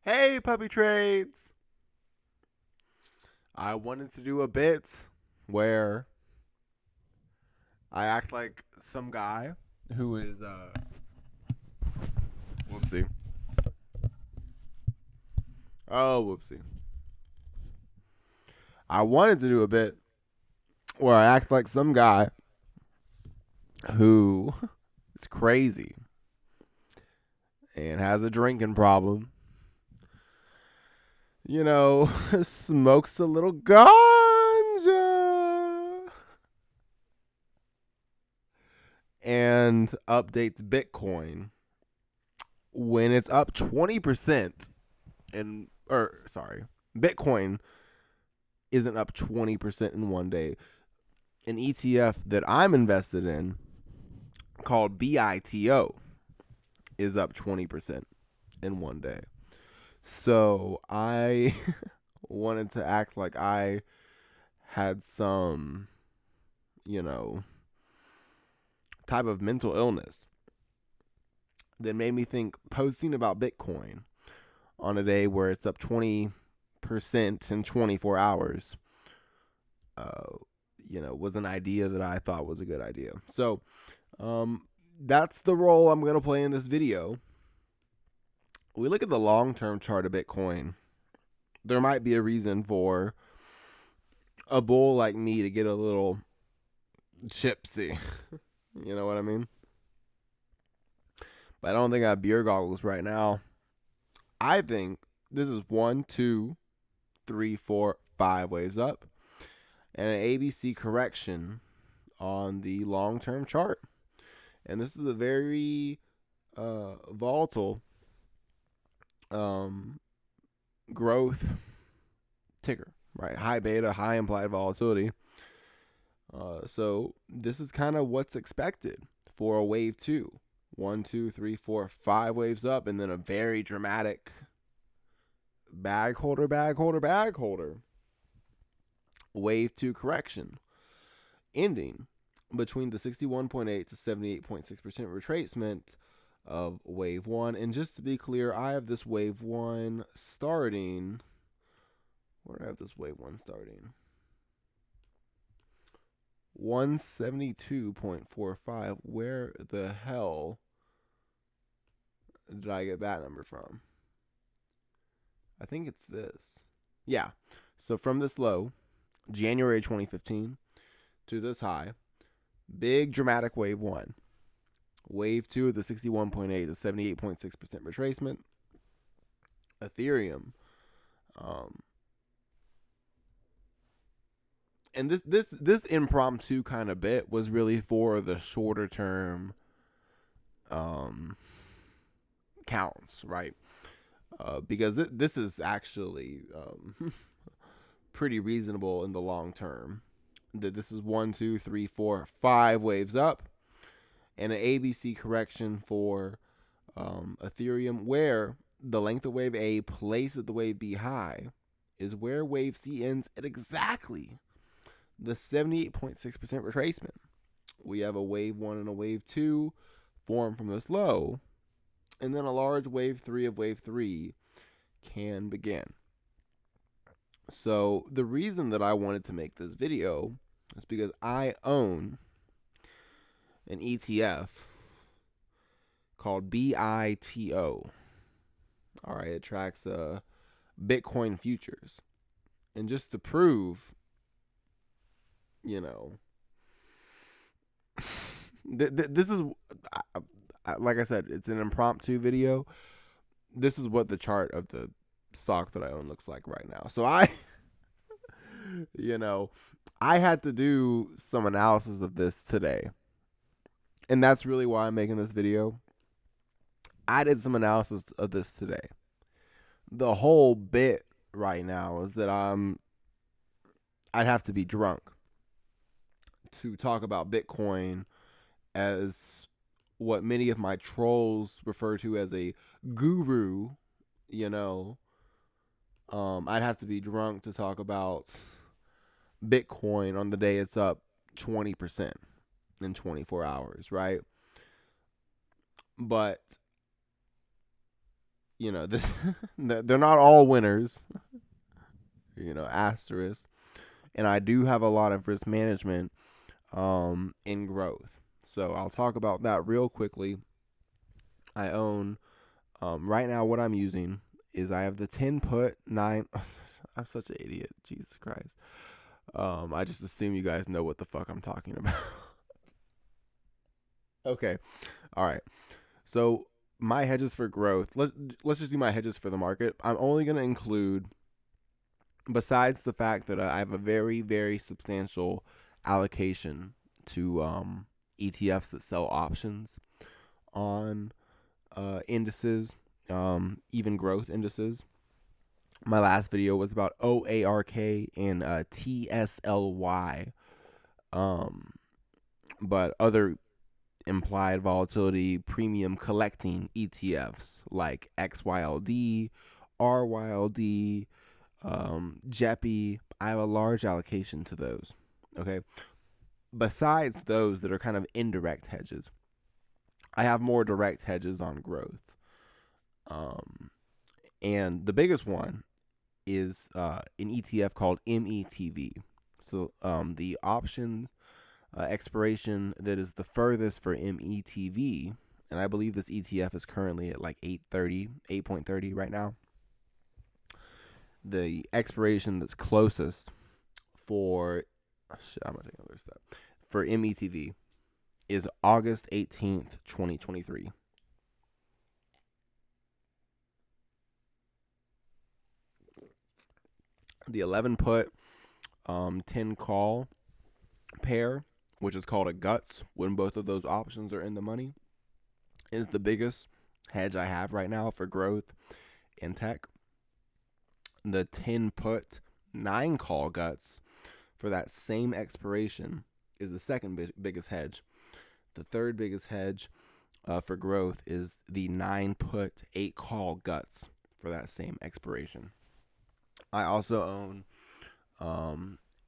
Hey, puppy trades. I wanted to do a bit where I act like some guy who is, whoopsie. Oh, whoopsie. I wanted to do a bit where I act like some guy who is crazy and has a drinking problem. Smokes a little ganja and updates Bitcoin when it's up 20% Bitcoin isn't up 20% in one day. An ETF that I'm invested in called BITO is up 20% in one day. So I wanted to act like I had some, type of mental illness that made me think posting about Bitcoin on a day where it's up 20% in 24 hours, was an idea that I thought was a good idea. So, that's the role I'm going to play in this video. We look at the long-term chart of Bitcoin. There might be a reason for a bull like me to get a little chipsy. You know what I mean? But I don't think I have beer goggles right now. I think this is 1, 2, 3, 4, 5 waves up and an ABC correction on the long-term chart. And this is a very volatile growth ticker, right? High beta, high implied volatility. So this is kind of what's expected for a wave 2. 1, 2, 3, 4, 5 waves up, and then a very dramatic bag holder wave 2 correction, ending between the 61.8 to 78.6% retracement of wave 1. And just to be clear, I have this wave 1 starting. Where do I have this wave 1 starting? 172.45. Where the hell did I get that number from? I think it's this. Yeah. So from this low, January 2015, to this high, big dramatic wave 1. Wave 2 of the 61.8 to 78.6% retracement. Ethereum. And this impromptu kind of bit was really for the shorter term counts, right? Because this is actually pretty reasonable in the long term. This is 1, 2, 3, 4, 5 waves up, and an ABC correction for Ethereum, where the length of wave A placed at the wave B high is where wave C ends at exactly the 78.6% retracement. We have a wave 1 and a wave 2 formed from this low, and then a large wave 3 of wave 3 can begin. So the reason that I wanted to make this video is because I own an ETF called BITO. All right, it tracks Bitcoin futures. And just to prove, this is, like I said, it's an impromptu video. This is what the chart of the stock that I own looks like right now. So I had to do some analysis of this today. And that's really why I'm making this video. I did some analysis of this today. The whole bit right now is that I'd have to be drunk to talk about Bitcoin as what many of my trolls refer to as a guru, I'd have to be drunk to talk about Bitcoin on the day it's up 20% in 24 hours, right? But this they're not all winners, asterisk. And I do have a lot of risk management in growth. So I'll talk about that real quickly. I own right now what I'm using is I have the 10 put 9 I'm such an idiot. Jesus Christ. I just assume you guys know what the fuck I'm talking about. Okay. All right. So my hedges for growth. Let's just do my hedges for the market. I'm only going to include, besides the fact that I have a very, very substantial allocation to ETFs that sell options on indices, even growth indices. My last video was about OARK and TSLY, but other implied volatility premium collecting ETFs like XYLD, RYLD, JEPI. I have a large allocation to those. Okay. Besides those that are kind of indirect hedges, I have more direct hedges on growth. And the biggest one is an ETF called METV. So the option expiration that is the furthest for METV, and I believe this ETF is currently at like 8.30 right now. The expiration that's closest for I'm gonna take another step for METV is August 18th, 2023. The 11 put 10 call pair, which is called a guts when both of those options are in the money, is the biggest hedge I have right now for growth in tech. The 10 put 9 call guts for that same expiration is the second biggest hedge. The third biggest hedge for growth is the 9 put 8 call guts for that same expiration. I also own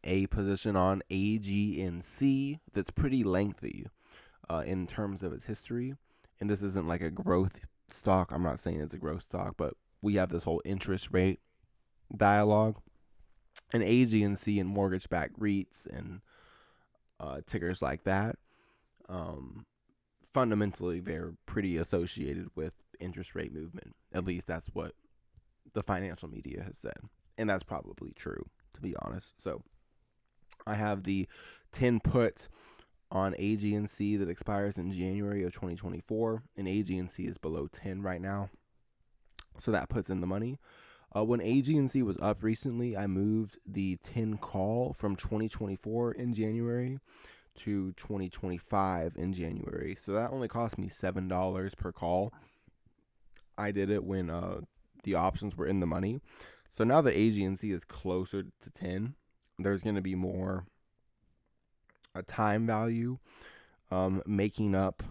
a position on AGNC that's pretty lengthy in terms of its history. And this isn't like a growth stock. I'm not saying it's a growth stock, but we have this whole interest rate dialogue. And AGNC and mortgage-backed REITs and tickers like that, fundamentally, they're pretty associated with interest rate movement. At least that's what the financial media has said. And that's probably true, to be honest. So I have the 10 put on AGNC that expires in January of 2024. And AGNC is below 10 right now. So that puts in the money. When AGNC was up recently, I moved the 10 call from 2024 in January to 2025 in January. So that only cost me $7 per call. I did it when the options were in the money. So now the AGNC is closer to 10. There's going to be more a time value making up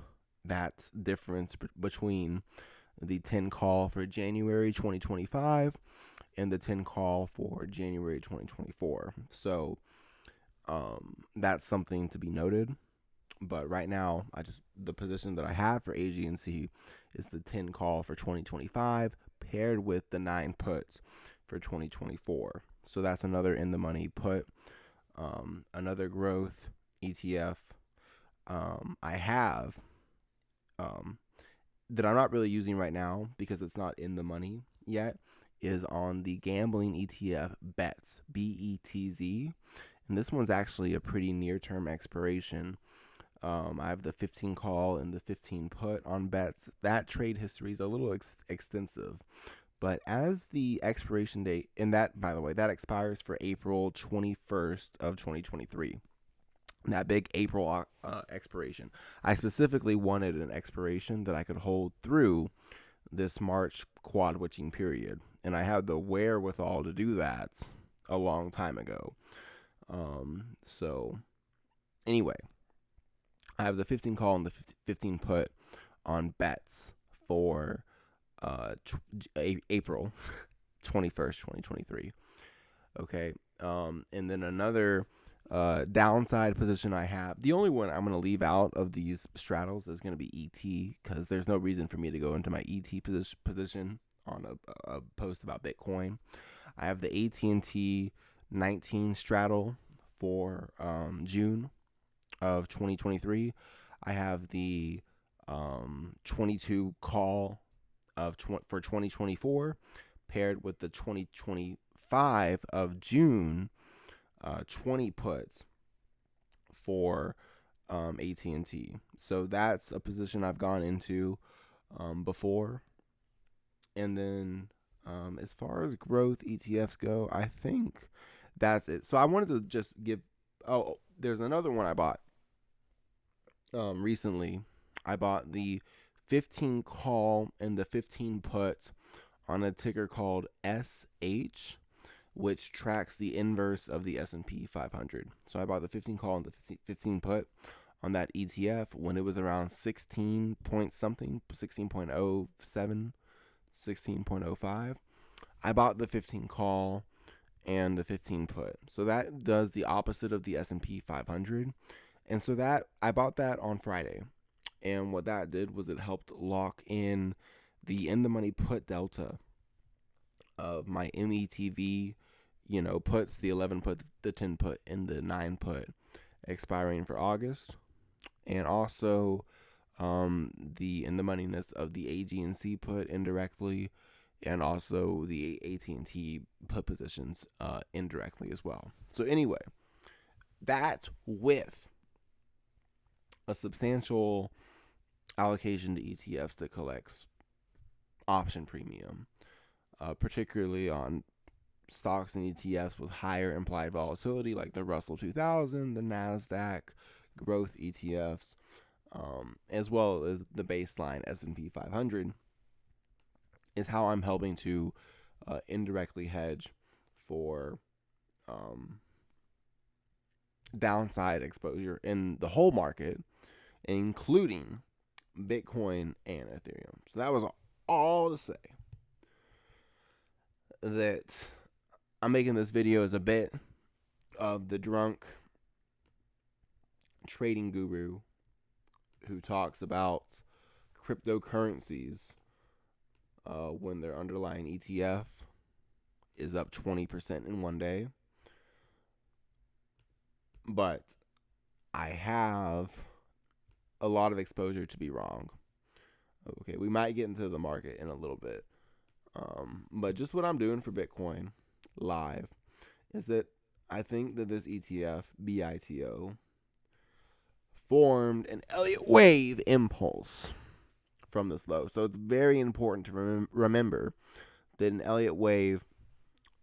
that difference between the 10 call for January 2025 and the 10 call for January 2024. So that's something to be noted. But right now, the position that I have for AGNC is the 10 call for 2025 paired with the 9 puts for 2024. So that's another in the money put, another growth ETF. I have that I'm not really using right now because it's not in the money yet, is on the gambling ETF BETZ, BETZ. And this one's actually a pretty near-term expiration. I have the 15 call and the 15 put on BETZ. That trade history is a little extensive. But as the expiration date, and that, by the way, that expires for April 21st of 2023. That big April expiration. I specifically wanted an expiration that I could hold through this March quad witching period. And I had the wherewithal to do that a long time ago. So anyway, I have the 15 call and the 15 put on BETZ for April 21st, 2023. Okay. And then another downside position I have, the only one I'm going to leave out of these straddles is going to be ET, because there's no reason for me to go into my ET position on a post about Bitcoin. I have the AT&T 19 straddle for June of 2023. I have the 22 call for 2024 paired with the 2025 of June 20 puts for AT&T. So that's a position I've gone into before. And then as far as growth ETFs go, I think that's it. So I wanted to just give, there's another one I bought recently. I bought the 15 call and the 15 put on a ticker called SH, which tracks the inverse of the S&P 500. So I bought the 15 call and the 15 put on that ETF when it was around 16 point something, 16.07, 16.05. I bought the 15 call and the 15 put. So that does the opposite of the S&P 500. And so that I bought that on Friday. And what that did was it helped lock in the money put delta of my METV, puts, the 11 put, the 10 put, and the 9 put expiring for August. And also the moneyness of the AG&C put indirectly, and also the AT&T put positions indirectly as well. So anyway, that with a substantial allocation to ETFs that collects option premium, particularly on stocks and ETFs with higher implied volatility like the Russell 2000, the NASDAQ, growth ETFs, as well as the baseline S&P 500, is how I'm helping to indirectly hedge for downside exposure in the whole market, including Bitcoin and Ethereum. So that was all to say that I'm making this video as a bit of the drunk trading guru who talks about cryptocurrencies when their underlying ETF is up 20% in one day. But I have a lot of exposure to be wrong. Okay, we might get into the market in a little bit. But just what I'm doing for Bitcoin live is that I think that this ETF, BITO, formed an Elliott Wave impulse from this low. So it's very important to remember that in Elliott Wave,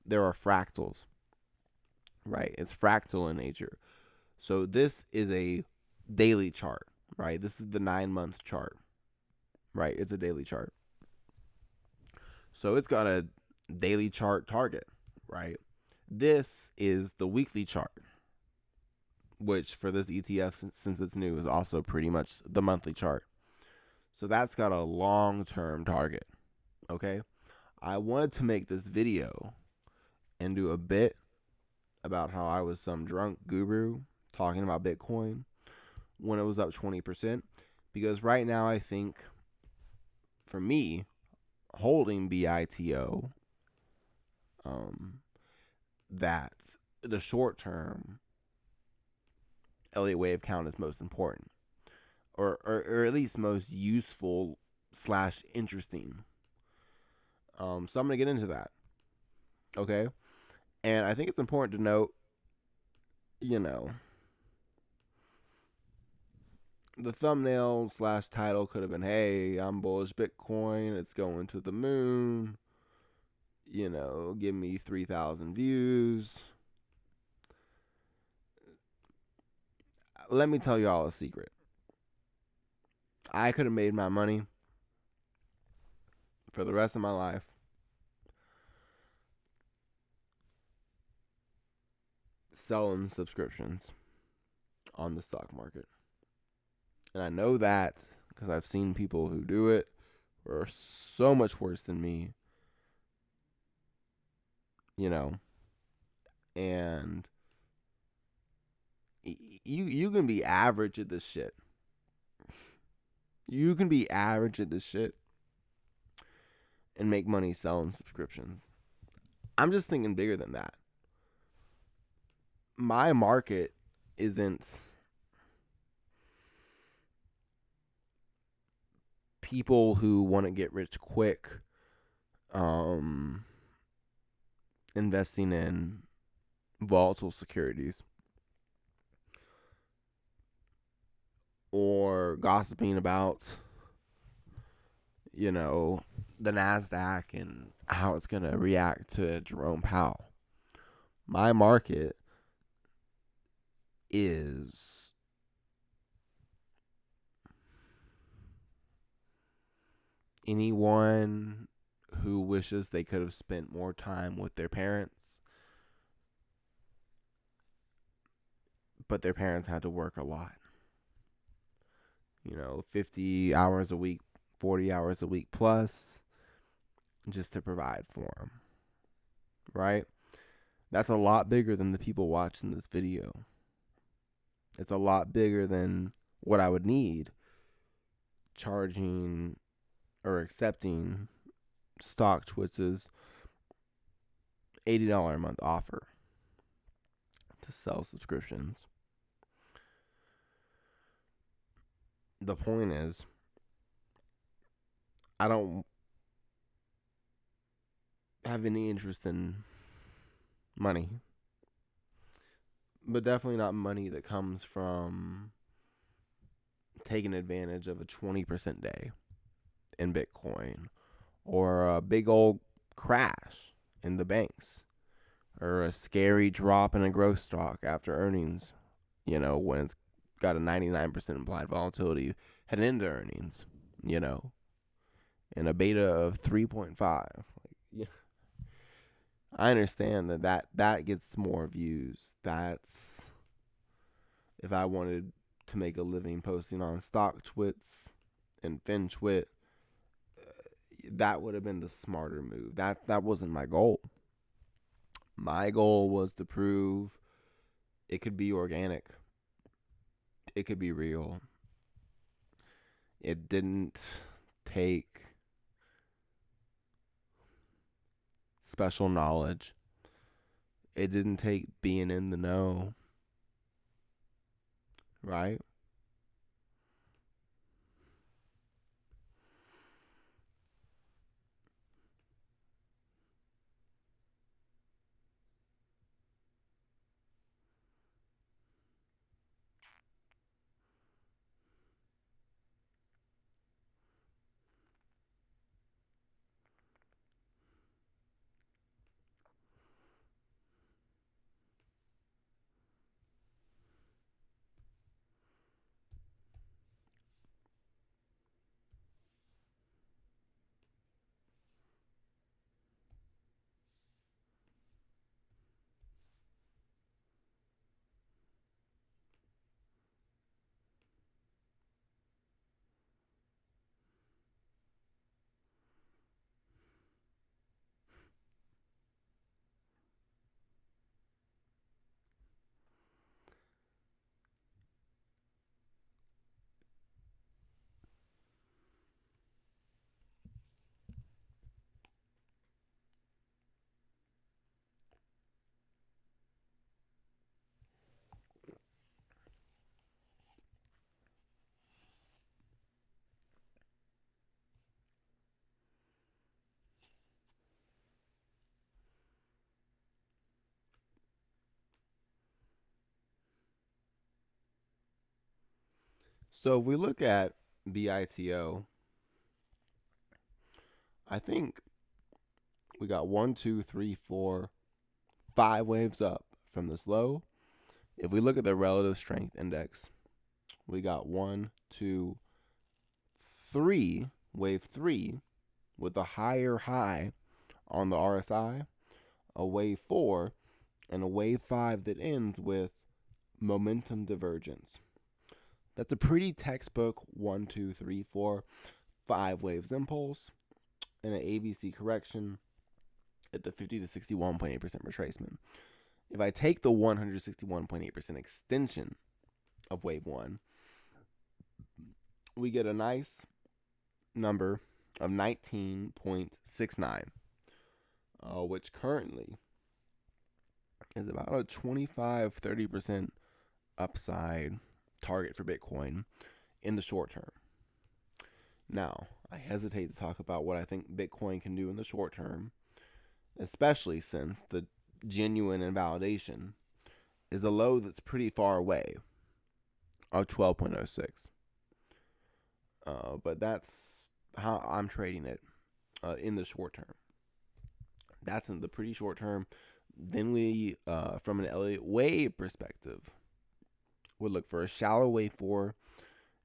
there are fractals, right? It's fractal in nature. So this is a daily chart, right? This is the 9-month chart, right? It's a daily chart. So it's got a daily chart target, right? This is the weekly chart, which for this ETF, since it's new, is also pretty much the monthly chart. So that's got a long-term target, okay? I wanted to make this video and do a bit about how I was some drunk guru talking about Bitcoin when it was up 20%, because right now I think, for me, holding BITO, that the short-term Elliott Wave count is most important, or at least most useful / interesting. So I'm going to get into that, okay? And I think it's important to note, the thumbnail / title could have been, hey, I'm bullish Bitcoin, it's going to the moon, give me 3,000 views. Let me tell y'all a secret. I could have made my money for the rest of my life selling subscriptions on the stock market. And I know that because I've seen people who do it who are so much worse than me, and you can be average at this shit. You can be average at this shit and make money selling subscriptions. I'm just thinking bigger than that. My market isn't people who want to get rich quick, investing in volatile securities or gossiping about, the NASDAQ and how it's going to react to Jerome Powell. My market is anyone who wishes they could have spent more time with their parents, but their parents had to work a lot. 50 hours a week, 40 hours a week plus, just to provide for them. Right? That's a lot bigger than the people watching this video. It's a lot bigger than what I would need charging or accepting StockTwitz's $80 a month offer to sell subscriptions. The point is, I don't have any interest in money, but definitely not money that comes from taking advantage of a 20% day in Bitcoin or a big old crash in the banks or a scary drop in a growth stock after earnings, when it's got a 99% implied volatility heading into earnings, and a beta of 3.5. I understand that gets more views. That's if I wanted to make a living posting on StockTwits and FinTwit, that would have been the smarter move. That wasn't my goal. My goal was to prove it could be organic. It could be real. It didn't take special knowledge. It didn't take being in the know. Right? So if we look at BITO, I think we got 1, 2, 3, 4, 5 waves up from this low. If we look at the relative strength index, we got 1, 2, 3, wave 3 with a higher high on the RSI, a wave 4, and a wave 5 that ends with momentum divergence. That's a pretty textbook 1, 2, 3, 4, 5 waves impulse and an ABC correction at the 50 to 61.8% retracement. If I take the 161.8% extension of wave 1, we get a nice number of 19.69, which currently is about a 25-30% upside target for Bitcoin in the short term. Now, I hesitate to talk about what I think Bitcoin can do in the short term, especially since the genuine invalidation is a low that's pretty far away of 12.06. But that's how I'm trading it in the short term. That's in the pretty short term. Then we, from an Elliott Wave perspective, would look for a shallow wave 4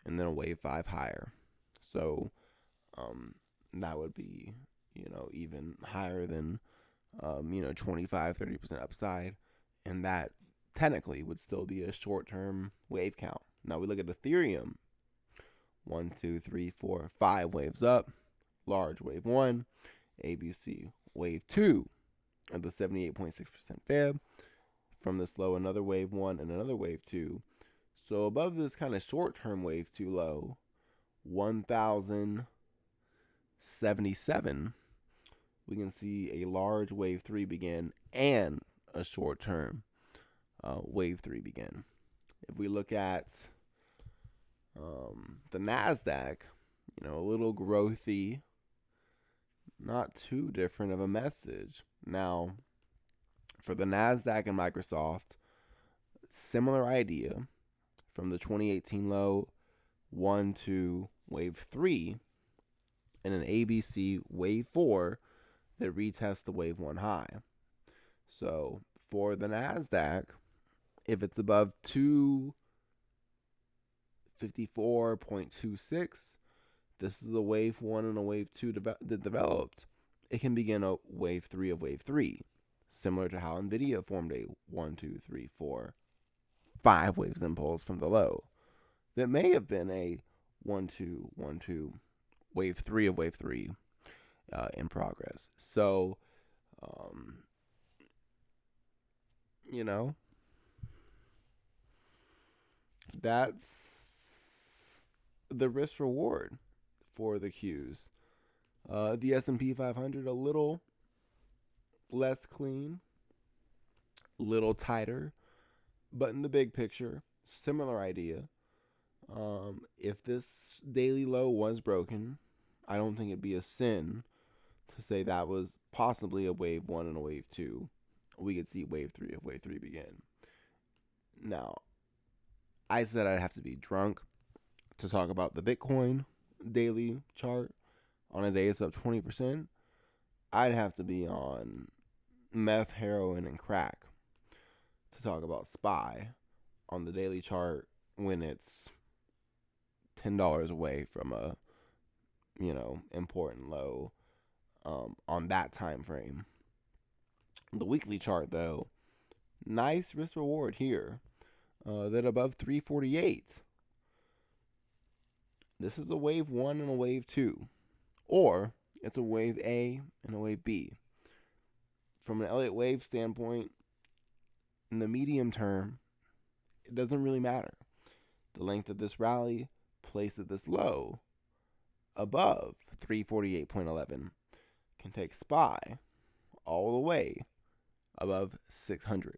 and then a wave 5 higher. So that would be, even higher than, 25-30% upside. And that technically would still be a short-term wave count. Now we look at Ethereum. 1, 2, 3, 4, 5 waves up. Large wave 1. ABC wave 2 at the 78.6% fib. From this low, another wave 1 and another wave 2. So above this kind of short-term wave 2 low, 1,077, we can see a large wave 3 begin and a short-term wave 3 begin. If we look at the NASDAQ, a little growthy, not too different of a message. Now, for the NASDAQ and Microsoft, similar idea. From the 2018 low, 1 to wave 3, and an ABC wave 4 that retests the wave 1 high. So for the NASDAQ, if it's above 254.26, this is a wave 1 and a wave 2 that developed. It can begin a wave 3 of wave 3, similar to how NVIDIA formed a 1, 2, 3, 4, 5 waves impulse from the low. That may have been a 1, 2, 1, 2, wave 3 of wave 3 in progress. So, that's the risk reward for the Qs. The S&P 500 a little less clean, little tighter, but in the big picture, similar idea. If this daily low was broken, I don't think it'd be a sin to say that was possibly a wave 1 and a wave 2. We could see wave 3 of wave 3 begin. Now, I said I'd have to be drunk to talk about the Bitcoin daily chart. On a day it's up 20%. I'd have to be on meth, heroin, and crack to talk about SPY on the daily chart when it's $10 away from a, important low on that time frame. The weekly chart, though, nice risk reward here. That above 348. This is a wave 1 and a wave 2. Or it's a wave A and a wave B. From an Elliott Wave standpoint, in the medium term, it doesn't really matter. The length of this rally placed at this low above 348.11 can take SPY all the way above 600.